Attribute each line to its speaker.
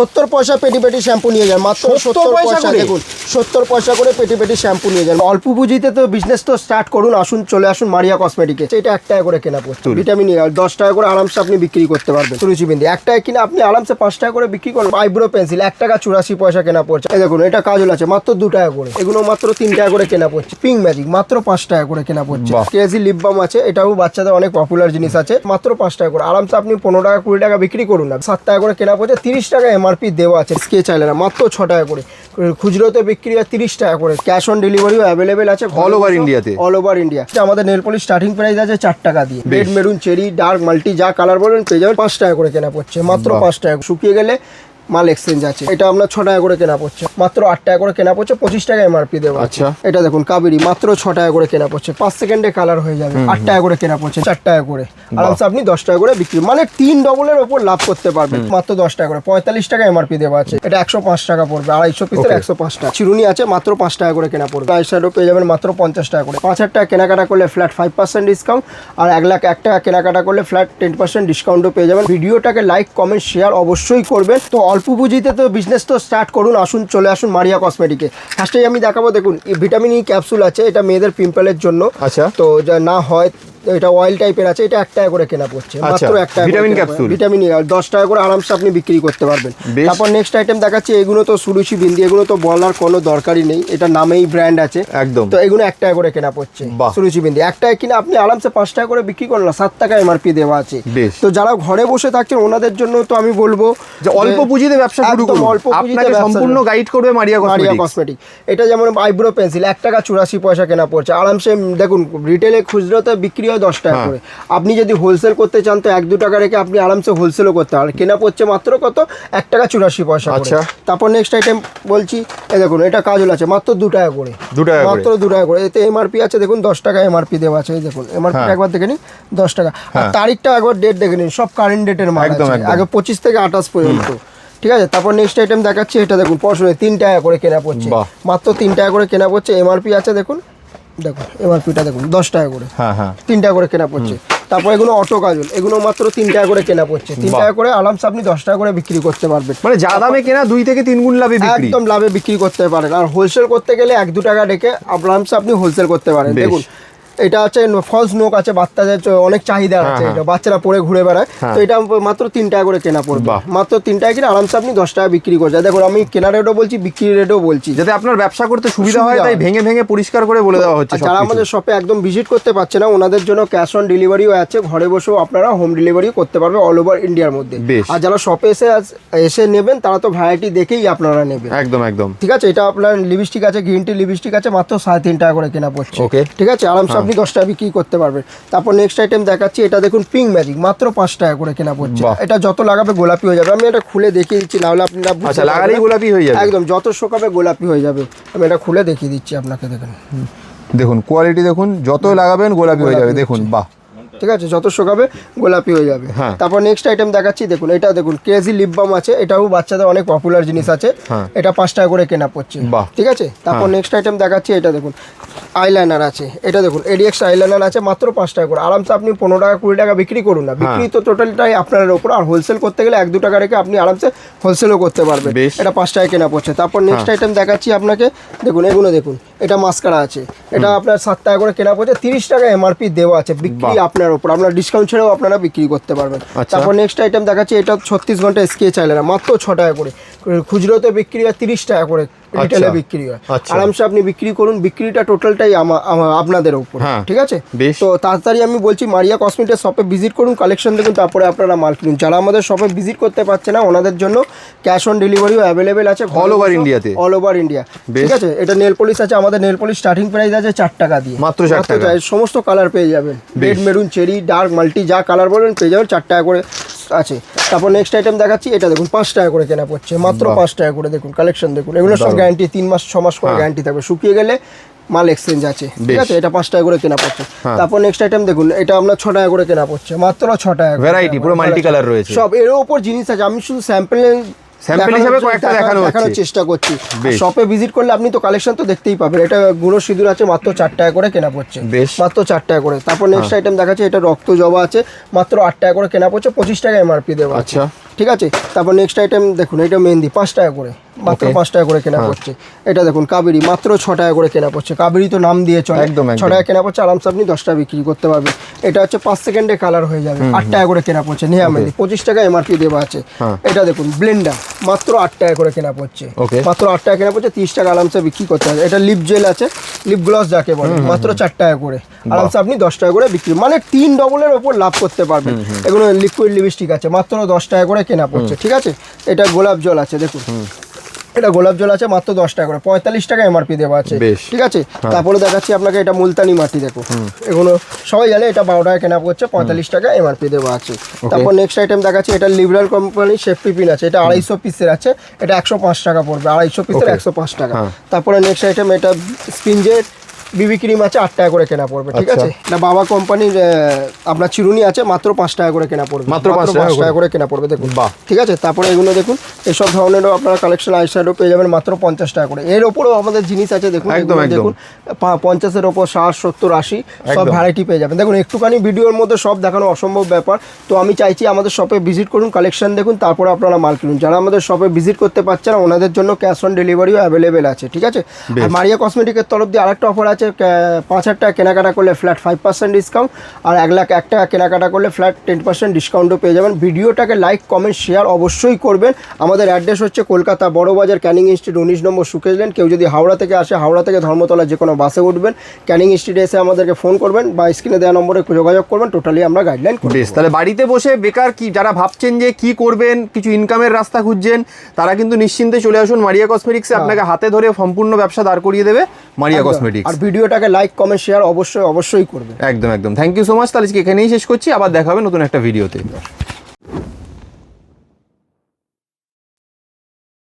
Speaker 1: 70 পয়সা পেটি পেটি শ্যাম্পু নিয়ে যান, মাত্র 70 পয়সা। দেখুন 70 পয়সা করে পেটি পেটি শ্যাম্পু নিয়ে যান। অল্প পুঁজিতে তো বিজনেস তো স্টার্ট করুন, আসুন চলে আসুন মারিয়া কসমেটিকে। এটা 1 টাকা করে কেনা পড়ছে, ভিটামিন 10 টাকা করে আরামসে আপনি বিক্রি করতে পারবেন। সুরুচি বিন্দি 1 টাকা কিনে আপনি আরামসে 5 টাকা করে বিক্রি করুন। আইব্রো পেন্সিল 1 টাকা 84 পয়সা কেনা পড়ছে। এই দেখুন এটা কাজল আছে মাত্র 2 টাকা করে, এগুলো মাত্র 3 টাকা করে কেনা পড়ছে। পিঙ্ক ম্যাজিক মাত্র 5 টাকা করে কেনা পড়ছে। কেজি লিপ বাম আছে, এটাও বাচ্চাদের অনেক পপুলার জিনিস আছে, মাত্র 5 টাকা করে। আরামসে আপনি 15 টাকা 20 টাকা বিক্রি করুন না। 7 টাকা করে কেনা পড়ছে, 30 টাকা এমআরপি দেওয়া আছে। স্কেচ আইলাইনার মাত্র 6 টাকা করে, খুচরোতে বিক্রি হয় 30 টাকা করে। ক্যাশ অন ডেলিভারিও অ্যাভেলেবেল আছে
Speaker 2: অল ওভার ইন্ডিয়াতে।
Speaker 1: All over India. আমাদের নেল পলিশ স্টার্টিং প্রাইস আছে 4 টাকা দিয়ে। Red, maroon, cherry, dark, multi যা কালার বলবেন পেয়ে যাবেন। 5 টাকা করে কেনা পড়ছে, মাত্র 5 টাকা। শুকিয়ে গেলে মাল এক্সচেঞ্জ আছে। এটা আপনার 6 টাকা করে কেনা পড়ছে, মাত্র 8 টাকা করে কেনা পড়ছে। 25 টাকা এমআরপি দেওয়া আছে। এটা দেখুন কাবেরি মাত্র 6 টাকা করে কেনা পড়ছে, 5 সেকেন্ডে কালার হয়ে যাবে। 8 টাকা করে কেনা পড়ছে, 4 টাকা করে। আরামসে আপনি 10 টাকা করে বিক্রি, মানে 3 ডবলের ওপর লাভ করতে পারবেন। মাত্র 10 টাকা করে। 45 টাকা এমআরপি দেওয়া আছে। এটা 105 টাকা পড়বে, 250 পিসের 105 টাকা। চিরুনি আছে মাত্র 5 টাকা করে কেনা পড়বে। আই শ্যাডো পেয়ে যাবেন মাত্র 50 টাকা করে। 5000 টাকা কেনাকাটা করলে ফ্ল্যাট 5% ডিসকাউন্ট, আর 1,01,000 টাকা কেনাকাটা করলে ফ্ল্যাট 10% ডিসকাউন্টও পেয়ে যাবেন। ভিডিওটাকে লাইক, কমেন্ট, শেয়ার অবশ্যই করবেন। তো অল্প পুঁজিতে তো বিজনেস তো স্টার্ট করুন, আসুন চলে আসুন মারিয়া কসমেটিকে। ফার্স্টেই আমি দেখাবো, দেখুন ভিটামিন ই ক্যাপসুল আছে, এটা মেয়েদের পিম্পলের জন্য। আচ্ছা, তো যা না হয় এটা অয়েল টাইপের আছে, এটা 1 টাকা করে কেনা পড়ছে, মাত্র 1 টাকা। ভিটামিন ক্যাপসুল, ভিটামিন ই 10 টাকা করে আরামসে আপনি বিক্রি করতে পারবেন। তারপর নেক্সট আইটেম দেখাচ্ছি, এগুলো তো সুরুচি বিন্দি, এগুলো তো বলার কোনো দরকারই নেই, এটা নামেই ব্র্যান্ড আছে একদম। তো এগুলো 1 টাকা করে কেনা পড়ছে। সুরুচি বিন্দি 1 টাকা কিনে আপনি আরামসে 5 টাকা করে বিক্রি করলেন, 7 টাকা এমআরপি দেওয়া আছে। তো যারা ঘরে বসে থাকছেন ওনাদের জন্য তো আমি বলবো যে অল্প পুঁজিতে ব্যবসা শুরু করুন। অল্প পুঁজিতে সম্পূর্ণ গাইড করবে মারিয়া কসমেটিক। এটা যেমন আইব্রো পেন্সিল 1 টাকা 84 পয়সা কেনা পড়ছে, আরামসে দেখুন রিটেলে খুচরোতে বিক্রি হয় 10 টাকা করে। আপনি যদি হোলসেল করতে চান তো 1-2 টাকা রেখে আপনি আরামসে হোলসেলও করতে পারেন। কেনা পড়ছে মাত্র কত, 1 টাকা 84 পয়সা করে। তারপর নেক্সট আইটেম বলছি, এই দেখুন এটা কাজল আছে মাত্র 2 টাকা করে, মাত্র 2 টাকা করে। এতে এমআরপি আছে দেখুন 10 টাকা এমআরপি দেওয়া আছে। এই দেখুন এমআরপি একবার দেখে নিন, 10 টাকা। আর তারিখটা একবার ডেট দেখে নিন, সব কারেন্ট ডেটের মাল আছে, আগে 25 থেকে 28 পর্যন্ত। ঠিক আছে, তারপর নেক্সট আইটেম দেখাচ্ছি, এটা দেখুন পরশুনে 3 টাকা করে কেনা পড়ছে, মাত্র 3 টাকা করে কেনা পড়ছে। এমআরপি আছে দেখুন, দেখুন এমআরপিটা দেখুন 10 টাকা করে, 3 টাকা করে কেনা পড়ছে। তারপর এগুলো অটো কাজল, এগুলো মাত্র 3 টাকা করে কেনা পড়ছে। 3 টাকা করে আরামসে আপনি 10 টাকা করে বিক্রি করতে পারবেন, মানে যা দামে কেনা 2 থেকে 3 গুণ লাভে বিক্রি, একদম লাভে বিক্রি করতে পারেন। আর হোলসেল করতে গেলে 1-2 টাকা রেখে আরামসে আপনি হোলসেল করতে পারেন। দেখুন এটা আছে ফলস নোক আছে, বাচ্চাদের অনেক চাহিদা আছে, এটা বাচ্চারা পরে ঘুরে বেড়ায়। তো এটা মাত্র 3 টাকা করে কেনা পড়বে, মাত্র 3 টাকা কিনে আরামসে আপনি 10 টাকা বিক্রি করছেন। দেখুন আমি কেনা রেটও বলছি, বিক্রি রেটও বলছি, যাতে আপনার ব্যবসা করতে সুবিধা হয়, তাই ভেঙে ভেঙে পরিষ্কার করে বলে দেওয়া হচ্ছে। যারা আমাদের শপে একদম ভিজিট করতে পারছে না ওনাদের জন্য ক্যাশ অন ডেলিভারিও আছে, ঘরে বসেও আপনারা হোম ডেলিভারিও করতে পারবে অল ওভার ইন্ডিয়ার মধ্যে। আর যারা শপে এসে নেবেন তারা তো ভ্যারাইটি দেখেই আপনারা নেবেন, একদম একদম। ঠিক আছে, এটা আপনার লিপস্টিক আছে, গ্রিন টি লিপস্টিক আছে, মাত্র 3.5 টাকা করে কেনা পড়ছে। ঠিক আছে, আরামসে আপনি 10 টাকা বিক্রি করতে পারবেন। তারপর নেক্সট আইটেম দেখাচ্ছি, এটা দেখুন পিঙ্ক ম্যাজিক মাত্র 5 টাকা করে কেনা পড়ছে। এটা যত লাগাবে গোলাপি হয়ে যাবে। আমি এটা খুলে দেখিয়ে দিচ্ছি, না হলে আপনি লাগালেই গোলাপি হয়ে যাবে, একদম যত শোকাবে গোলাপি হয়ে যাবে। আমি এটা খুলে দেখিয়ে দিচ্ছি আপনাকে, দেখুন
Speaker 2: দেখুন কোয়ালিটি দেখুন, যত লাগাবেন গোলাপি হয়ে যাবে। দেখুন বাহ,
Speaker 1: ঠিক আছে, যত শোকাবে গোলাপি হয়ে যাবে। তারপর নেক্সট আইটেম দেখাচ্ছি, দেখুন এটা দেখুন কেজি লিপ বাম আছে, এটাও বাচ্চাদের অনেক পপুলার জিনিস আছে, এটা 5 টাকা করে কেনা পড়ছে। ঠিক আছে, তারপর নেক্সট আইটেম দেখাচ্ছি, এটা দেখুন আইলাইনার আছে, এটা দেখুন এডিএক্স আইলাইনার আছে, মাত্র 5 টাকা করে। আরামসে আপনি 15 টাকা 20 টাকা বিক্রি করুন না, বিক্রি তো টোটালটাই আপনার উপর। আর হোলসেল করতে গেলে 1-2 টাকা রেখে আপনি আরামসে হোলসেলও করতে পারবেন। এটা 5 টাকা কেনা পড়ছে। তারপর নেক্সট আইটেম দেখাচ্ছি আপনাকে, দেখুন এগুলো দেখুন, এটা মাস্কারা আছে, এটা আপনার 7 টাকা করে কেনা পড়ছে, 30 টাকা এমআরপি দেওয়া আছে, বিক্রি আপনার উপর, আপনার ডিসকাউন্ট ছেড়েও আপনারা বিক্রি করতে পারবেন। তারপর নেক্সট আইটেম দেখাচ্ছি, এটা 36 ঘন্টা স্কেচ আইলাইনার, মাত্র 6 টাকা করে, খুচরোতে বিক্রি হয় 30 টাকা করে, রিটেলে বিক্রি হয়। আরামসে আপনি বিক্রি করুন, বিক্রিটা টোটালটাই আপনাদের উপর। ঠিক আছে, তো তাড়াতাড়ি আমি বলছি মারিয়া কসমেটিক্স শপে ভিজিট করুন, কালেকশন দেখুন, তারপরে আপনারা মাল কিনুন। যারা আমাদের শপে ভিজিট করতে পারছে না ওনাদের জন্য ক্যাশ অন ডেলিভারিও অ্যাভেলেবেল আছে অল ওভার ইন্ডিয়াতে, অল ওভার ইন্ডিয়া। ঠিক আছে, এটা নেল পলিশ আছে, আমাদের নেল পলিশ স্টার্টিং প্রাইস আছে 4 টাকা দিয়ে, মাত্র 4 টাকা। সমস্ত কালার পেয়ে যাবেন, red, maroon, cherry, dark, multi যা কালার বলবেন পেয়ে যাবেন, 4 টাকা করে আছে। তারপর নেক্সট আইটেম দেখাচ্ছি, এটা দেখুন 5 টাকা করে কেনা পড়ছে, মাত্র 5 টাকা করে। দেখুন কালেকশন দেখুন, এগুলো সব গ্যারান্টি 3 মাস 6 মাস করে গ্যারান্টি থাকবে, শুকিয়ে গেলে মাল এক্সচেঞ্জ আছে। ঠিক আছে, এটা 5 টাকা করে কেনা পড়ছে। তারপর নেক্সট আইটেম দেখুন, এটা আপনার 6 টাকা করে কেনা পড়ছে, মাত্র 6 টাকা।
Speaker 2: ভ্যারাইটি পুরো মাল্টি কালার রয়েছে,
Speaker 1: সব এর উপর জিনিস আছে। আমি শুধু স্যাম্পল
Speaker 2: স্যাম্পল হিসেবে কয়েকটা দেখানো
Speaker 1: দেখানোর
Speaker 2: হচ্ছে।
Speaker 1: চেষ্টা করছি।
Speaker 2: বেশ।
Speaker 1: শপে ভিজিট করলে আপনি তো কালেকশন তো দেখতেই পাবেন। এটা গুঁড়ো সিঁদুর আছে, মাত্র 4 টাকা করে কেনা পড়ছে।
Speaker 2: বেশ।
Speaker 1: মাত্র 4 টাকা করে। তারপর নেক্সট আইটেম দেখাচ্ছে, এটা রক্ত জবা আছে, মাত্র 8 টাকা করে কেনা পড়ছে, 25 টাকা এমআরপি দেওয়া আছে।
Speaker 2: আচ্ছা।
Speaker 1: ঠিক আছে। তারপর নেক্সট আইটেম দেখুন, এটা মেহেন্দি 5 টাকা করে, মাত্র
Speaker 2: Okay.
Speaker 1: 5 টাকা করে কেনা পড়ছে। এটা দেখুন কাবেরি, মাত্র 6 টাকা করে কেনা পড়ছে। কাবেরি তো নাম দিয়ে চলে,
Speaker 2: একদম, একদম।
Speaker 1: 6 টাকা কেনা পড়ছে, আরামসে আপনি 10 টাকা বিক্রি করতে পারবেন। এটা হচ্ছে 5 সেকেন্ডে কালার হয়ে যাবে, 8 টাকা করে কেনা পড়ছে। নেহা মেহেন্দি 25 টাকা এমআরপি দেওয়া আছে।
Speaker 2: হ্যাঁ।
Speaker 1: এটা দেখুন ব্লেন্ডার, মাত্র 8 টাকা করে কেনা পড়ছে।
Speaker 2: Okay.
Speaker 1: মাত্র 8 টাকা কেনা পড়ছে, 30 টাকা আরামসে বিক্রি করতে হবে। এটা লিপ জেল আছে, লিপ গ্লস যাকে বলে, মাত্র 4 টাকা করে, আরামসে আপনি 10 টাকা করে বিক্রি, মানে 3 ডবলের ওপর লাভ করতে পারবেন। এগুলো লিকুইড লিপস্টিক আছে, মাত্র 10 টাকা করে কেনা পড়ছে। ঠিক আছে। এটা গোলাপ জল আছে, দেখুন এটা গোলাপ জল আছে, মাত্র 10 টাকা করে, 45 টাকা এমআরপি দেওয়া আছে।
Speaker 2: বেশ।
Speaker 1: ঠিক আছে। তারপরে দেখাচ্ছি আপনাকে, এটা মুলতানি মাটি, দেখো এগুলো সবাই জানে, এটা 12 টাকা কেনা পড়ছে, 45 টাকা এমআরপি দেওয়া আছে। তারপর নেক্সট আইটেম দেখাচ্ছি, এটা লিবারাল কোম্পানি সেফটি পিন আছে, এটা 250 পিসের আছে, এটা 105 টাকা পড়বে, 250 পিসের 105 টাকা। তারপরে নেক্সট আইটেম, এটা স্পিনজের বিবি ক্রিম আছে, 8 টাকা করে কেনা পড়বে। ঠিক আছে। এটা বাবা কোম্পানির আপনার চিরুনি আছে, মাত্র 5 টাকা করে কেনা পড়বে,
Speaker 2: মাত্র 5
Speaker 1: টাকা করে কেনা পড়বে, দেখুন।
Speaker 2: বাহ।
Speaker 1: ঠিক আছে। তারপরে এগুলো দেখুন, এসব ধরনেরও আপনারা কালেকশন আইশ্যাডো পেয়ে যাবেন মাত্র 50 টাকা করে। এর ওপরেও আমাদের জিনিস আছে, দেখুন
Speaker 2: একদম,
Speaker 1: এগুলো
Speaker 2: একদম।
Speaker 1: দেখুন 50-এর ওপর 60, 70, 80 সব
Speaker 2: একদম।
Speaker 1: ভ্যারাইটি পেয়ে যাবেন। দেখুন একটুখানি ভিডিওর মধ্যে সব দেখানো অসম্ভব ব্যাপার, তো আমি চাইছি আমাদের শপে ভিজিট করুন, কালেকশন দেখুন, তারপরে আপনারা মাল কিনুন। যারা আমাদের শপে ভিজিট করতে পারছেন না, ওনাদের জন্য ক্যাশ অন ডেলিভারিও অ্যাভেলেবেল আছে। ঠিক আছে। আর মারিয়া কসমেটিকের তরফ দিয়ে আরেকটা অফার আছে, 5,000 টাকা কেনাকাটা করলে ফ্ল্যাট 5% ডিসকাউন্ট, আর 1,01,000 টাকা কেনাকাটা করলে ফ্ল্যাট 10% ডিসকাউন্টও পেয়ে যাবেন। ভিডিওটাকে লাইক কমেন্ট শেয়ার অবশ্যই করবেন। আমাদের অ্যাড্রেস হচ্ছে কলকাতা বড়বাজার, ক্যানিং স্ট্রিট 19 নম্বর সুকেশ লেন। কেউ যদি হাওড়া থেকে আসে, হাওড়া থেকে ধর্মতলা যে কোনো বাসে উঠবেন, ক্যানিং স্ট্রিটে এসে আমাদেরকে ফোন করবেন বা স্ক্রিনে দেওয়া নম্বরে যোগাযোগ করবেন, টোটালি আমরা গাইডলাইন করব।
Speaker 2: বেশ, তাহলে বাড়িতে বসে বেকার কি যারা ভাবছেন যে কি করবেন, কিছু ইনকামের রাস্তা খুঁজছেন, তারা কিন্তু নিশ্চিন্তে চলে আসুন মারিয়া কসমেটিক্সে। আপনাকে হাতে ধরে সম্পূর্ণ ব্যবসা দাঁড় করিয়ে দেবে মারিয়া কসমেটিক্স।
Speaker 1: আর ভিডিওটাকে লাইক কমেন্ট শেয়ার অবশ্যই করবেন।
Speaker 2: একদম একদম। Thank you so much. তাহলে আজকে এখানেই শেষ করছি, আবার দেখা হবে নতুন একটা ভিডিওতে।